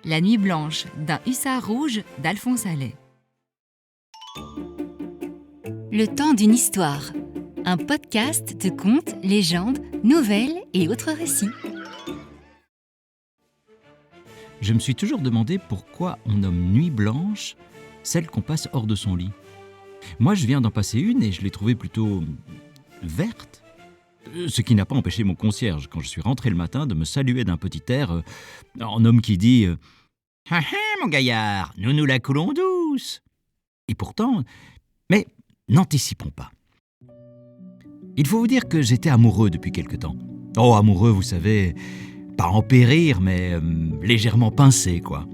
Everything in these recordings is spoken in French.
La nuit blanche d'un hussard rouge d'Alphonse Allais. Le temps d'une histoire. Un podcast de contes, légendes, nouvelles et autres récits. Je me suis toujours demandé pourquoi on nomme nuit blanche celle qu'on passe hors de son lit. Moi, je viens d'en passer une et je l'ai trouvée plutôt verte. Ce qui n'a pas empêché mon concierge, quand je suis rentré le matin, de me saluer d'un petit air en homme qui dit « Ah ah, mon gaillard, nous nous la coulons douce !» Et pourtant, mais n'anticipons pas. Il faut vous dire que j'étais amoureux depuis quelque temps. Oh, amoureux, vous savez, pas en périr, mais légèrement pincé, quoi.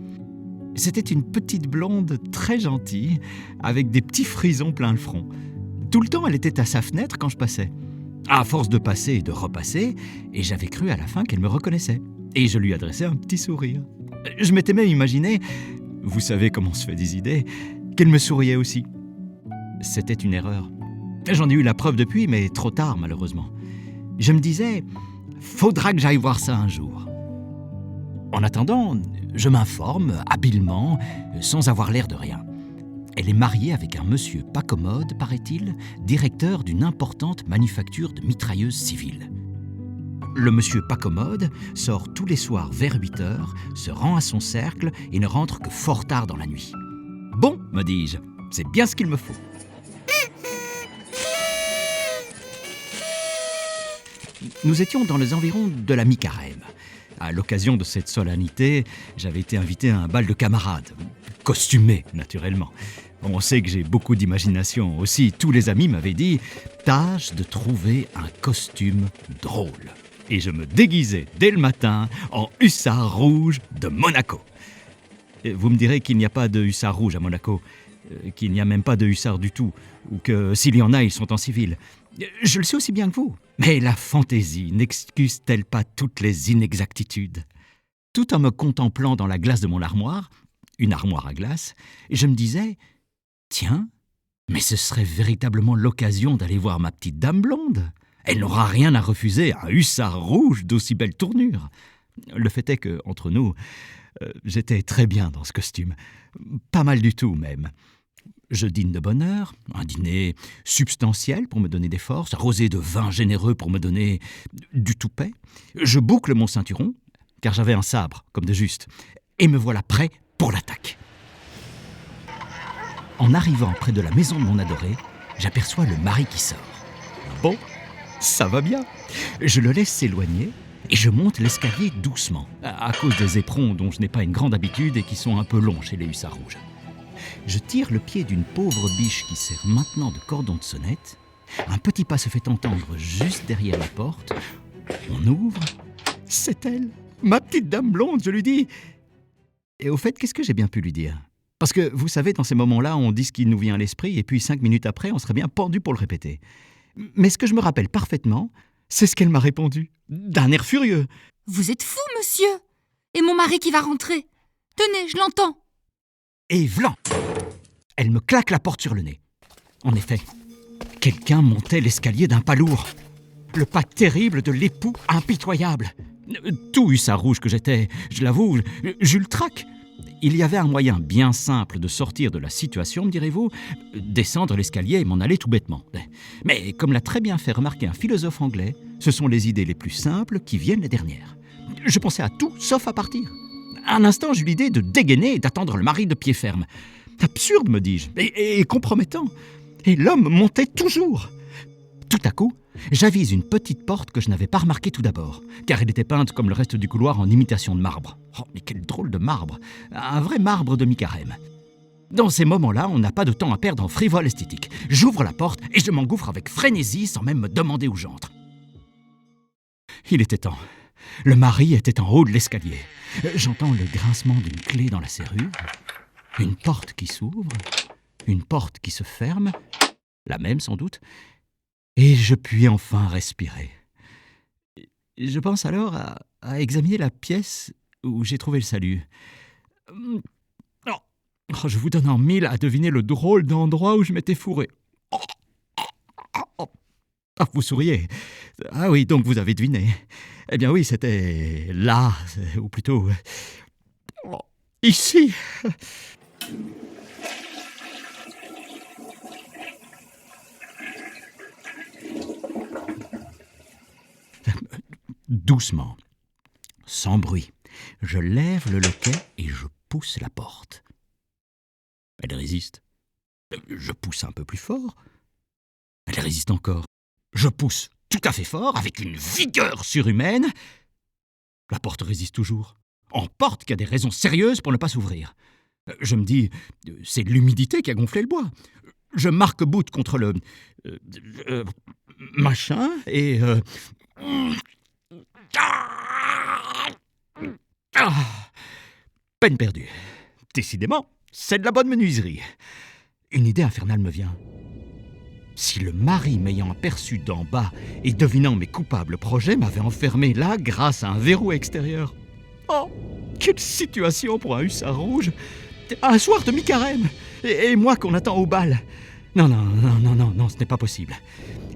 C'était une petite blonde très gentille, avec des petits frisons plein le front. Tout le temps, elle était à sa fenêtre quand je passais. À force de passer et de repasser, et j'avais cru à la fin qu'elle me reconnaissait. Et je lui adressais un petit sourire. Je m'étais même imaginé, vous savez comment on se fait des idées, qu'elle me souriait aussi. C'était une erreur. J'en ai eu la preuve depuis, mais trop tard malheureusement. Je me disais, faudra que j'aille voir ça un jour. En attendant, je m'informe habilement, sans avoir l'air de rien. Elle est mariée avec un monsieur pas commode, paraît-il, directeur d'une importante manufacture de mitrailleuses civiles. Le monsieur pas commode sort tous les soirs vers 8h, se rend à son cercle et ne rentre que fort tard dans la nuit. Bon, me dis-je, c'est bien ce qu'il me faut. Nous étions dans les environs de la mi-carême. À l'occasion de cette solennité, j'avais été invité à un bal de camarades, costumé naturellement. On sait que j'ai beaucoup d'imagination. Aussi, tous les amis m'avaient dit « Tâche de trouver un costume drôle ». Et je me déguisais dès le matin en hussard rouge de Monaco. Vous me direz qu'il n'y a pas de hussard rouge à Monaco, qu'il n'y a même pas de hussard du tout, ou que s'il y en a, ils sont en civil. Je le sais aussi bien que vous. Mais la fantaisie n'excuse-t-elle pas toutes les inexactitudes ? Tout en me contemplant dans la glace de mon armoire, une armoire à glace, je me disais « Tiens, mais ce serait véritablement l'occasion d'aller voir ma petite dame blonde. Elle n'aura rien à refuser à un hussard rouge d'aussi belle tournure. » Le fait est que, entre nous, j'étais très bien dans ce costume. Pas mal du tout, même. Je dîne de bonne heure, un dîner substantiel pour me donner des forces, arrosé de vin généreux pour me donner du toupet. Je boucle mon ceinturon, car j'avais un sabre, comme de juste, et me voilà prêt pour l'attaque. En arrivant près de la maison de mon adoré, j'aperçois le mari qui sort. Bon, ça va bien. Je le laisse s'éloigner et je monte l'escalier doucement, à cause des éperons dont je n'ai pas une grande habitude et qui sont un peu longs chez les hussards rouges. Je tire le pied d'une pauvre biche qui sert maintenant de cordon de sonnette. Un petit pas se fait entendre juste derrière la porte. On ouvre. C'est elle, ma petite dame blonde, je lui dis. Et au fait, qu'est-ce que j'ai bien pu lui dire ? Parce que, vous savez, dans ces moments-là, on dit ce qui nous vient à l'esprit, et puis 5 minutes après, on serait bien pendu pour le répéter. Mais ce que je me rappelle parfaitement, c'est ce qu'elle m'a répondu, d'un air furieux. « Vous êtes fou, monsieur ! Et mon mari qui va rentrer ! Tenez, je l'entends !» Et vlan ! Elle me claque la porte sur le nez. En effet, quelqu'un montait l'escalier d'un pas lourd. Le pas terrible de l'époux impitoyable. Tout hussard rouge que j'étais, je l'avoue, j'eus le trac. Il y avait un moyen bien simple de sortir de la situation, me direz-vous, descendre l'escalier et m'en aller tout bêtement. Mais comme l'a très bien fait remarquer un philosophe anglais, ce sont les idées les plus simples qui viennent les dernières. Je pensais à tout, sauf à partir. Un instant, j'eus l'idée de dégainer et d'attendre le mari de pied ferme. Absurde, me dis-je, et compromettant. Et l'homme montait toujours. Tout à coup, j'avise une petite porte que je n'avais pas remarquée tout d'abord, car elle était peinte comme le reste du couloir en imitation de marbre. Oh, mais quel drôle de marbre! Un vrai marbre de mi-carême. Dans ces moments-là, on n'a pas de temps à perdre en frivole esthétique. J'ouvre la porte et je m'engouffre avec frénésie sans même me demander où j'entre. Il était temps. Le mari était en haut de l'escalier. J'entends le grincement d'une clé dans la serrure, une porte qui s'ouvre, une porte qui se ferme, la même sans doute, et je puis enfin respirer. Je pense alors à examiner la pièce où j'ai trouvé le salut. Oh, je vous donne en mille à deviner le drôle d'endroit où je m'étais fourré. Ah, vous souriez. Ah oui, donc vous avez deviné. Eh bien oui, c'était là, ou plutôt Ici. Doucement, sans bruit, je lève le loquet et je pousse la porte. Elle résiste. Je pousse un peu plus fort. Elle résiste encore. Je pousse tout à fait fort, avec une vigueur surhumaine. La porte résiste toujours. En porte qu'il y a des raisons sérieuses pour ne pas s'ouvrir. Je me dis, c'est l'humidité qui a gonflé le bois. Je marque-boute contre le machin et peine perdue. Décidément, c'est de la bonne menuiserie. Une idée infernale me vient. Si le mari m'ayant aperçu d'en bas et devinant mes coupables projets m'avait enfermé là grâce à un verrou extérieur. Oh, quelle situation pour un hussard rouge! Un soir de mi-carême et moi qu'on attend au bal. Non, ce n'est pas possible.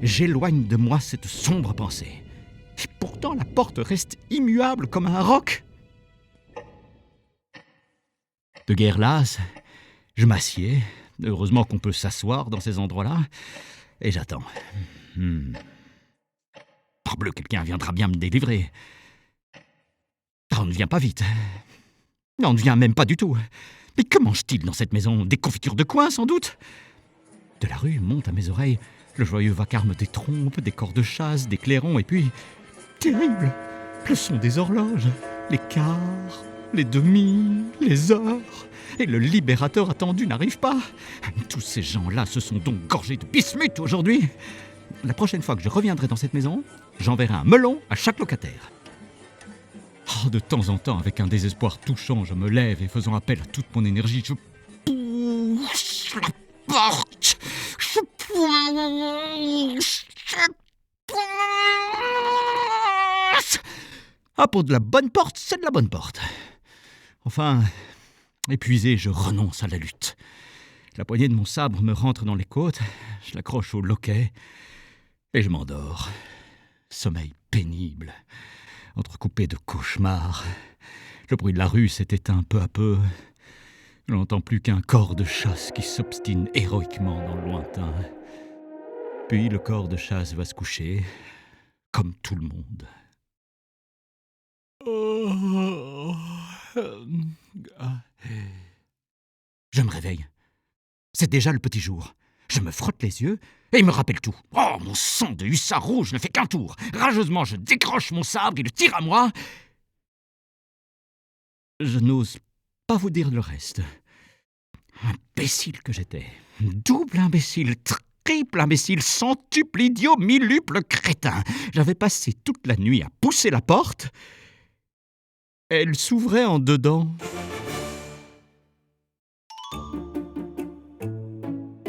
J'éloigne de moi cette sombre pensée. Et pourtant la porte reste immuable comme un roc. De guerre lasse, je m'assieds. Heureusement qu'on peut s'asseoir dans ces endroits-là. Et j'attends. Parbleu, quelqu'un viendra bien me délivrer. On ne vient pas vite. On ne vient même pas du tout. Mais que mange-t-il dans cette maison? Des confitures de coin, sans doute? De la rue monte à mes oreilles le joyeux vacarme des trompes, des cors de chasse, des clairons, et puis... terrible! Le son des horloges, les quarts, les demi, les heures... Et le libérateur attendu n'arrive pas. Tous ces gens-là se sont donc gorgés de bismuth aujourd'hui. La prochaine fois que je reviendrai dans cette maison, j'enverrai un melon à chaque locataire. Oh, de temps en temps, avec un désespoir touchant, je me lève et faisant appel à toute mon énergie, je pousse la porte. Je pousse. Ah, pour de la bonne porte, c'est de la bonne porte. Enfin... épuisé, je renonce à la lutte. La poignée de mon sabre me rentre dans les côtes, je l'accroche au loquet et je m'endors. Sommeil pénible, entrecoupé de cauchemars. Le bruit de la rue s'est éteint peu à peu. Je n'entends plus qu'un corps de chasse qui s'obstine héroïquement dans le lointain. Puis le corps de chasse va se coucher, comme tout le monde. Je me réveille. C'est déjà le petit jour. Je me frotte les yeux et il me rappelle tout. Oh, mon sang de hussard rouge ne fait qu'un tour. Rageusement, je décroche mon sabre et le tire à moi. Je n'ose pas vous dire le reste. Imbécile que j'étais. Double imbécile, triple imbécile, centuple idiot, minuple crétin. J'avais passé toute la nuit à pousser la porte. Elle s'ouvrait en dedans.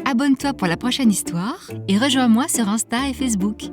Abonne-toi pour la prochaine histoire et rejoins-moi sur Insta et Facebook.